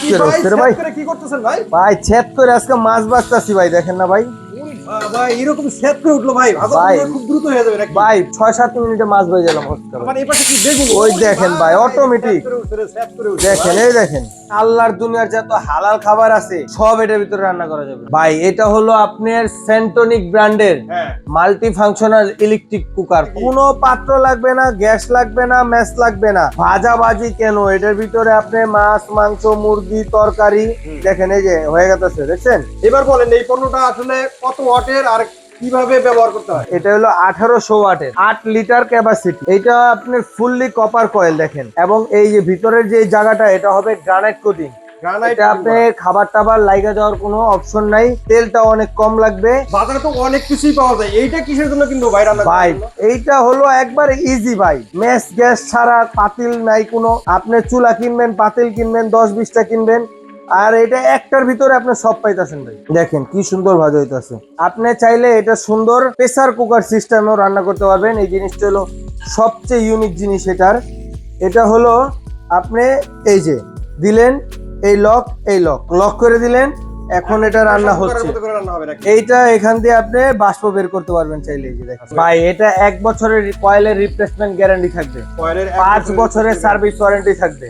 কি করতেছেন ভাই? ভাই ছেদ করে আজকে মাছ বাঁচতাছি ভাই, দেখেন না ভাই। ভাই এরকম সেট করে উঠলো ভাই, খুব দ্রুত হয়ে যাবে নাকি ভাই? 6-7 মিনিটে মাছ হয়ে গেলাম। আমার এই পাশে কি বেগুন? ওই দেখেন ভাই, অটোমেটিক দেখেন, এই দেখেন। আল্লাহর দুনিয়ার যত হালাল খাবার আছে সব এটার ভিতরে রান্না করা যাবে ভাই। এটা হলো আপনার সেন্টনিক ব্র্যান্ডের মাল্টি ফাংশনাল ইলেকট্রিক কুকার। কোনো পাত্র লাগবে না, গ্যাস লাগবে না, ম্যাচ লাগবে না, ভাজাভাজি কেন, এটার ভিতরে আপনি মাছ, মাংস, মুরগি, তরকারি দেখেন, এই যে হয়ে গেছে, দেখছেন? এবার বলেন এই পণ্যটা আসলে কত ওয়াটের আর কিভাবে ব্যবহার করতে হয়? এটা হলো 1800 ওয়াটের, 8 লিটার ক্যাপাসিটি। এটা আপনার ফুললি কপার কয়েল দেখেন, এবং এই যে ভিতরের যে জায়গাটা এটা হবে গ্রানাইট কোটিং। এটা আপনি খাবার টাবার লাইগা যাওয়ার কোনো অপশন নাই, তেলটা অনেক কম লাগবে। বাজারে তো অনেক কিছুই পাওয়া যায়, এইটা কিসের জন্য কিনবো ভাই? রান্না ভাই এইটা হলো একবার ইজি ভাই, ম্যাচ গ্যাস ছাড়া, পাতিল নাই কোনো। আপনি চুলা কিনবেন, পাতিল কিনবেন, 10-20টা কিনবেন, আর এটা একটার ভিতরে আপনি সব পাইতেছেন ভাই। দেখেন কি সুন্দর ভাজা হইতাছে। আপনি চাইলে এটা সুন্দর প্রেসার কুকার সিস্টেমেও রান্না করতে পারবেন। এই জিনিসটা হলো সবচেয়ে ইউনিক জিনিস এটার। এটা হলো আপনি এই যে দিলেন এই লক, এই লক করে দিলেন, এখন এটা রান্না হচ্ছে। এইটা এখান দিয়ে আপনি বাষ্প বের করতে পারবেন চাইলে। এই যে দেখেন ভাই, এটা 1 বছরের কয়েলের রিপ্লেসমেন্ট গ্যারান্টি থাকবে, 5 বছরের সার্ভিস ওয়ারেন্টি থাকবে।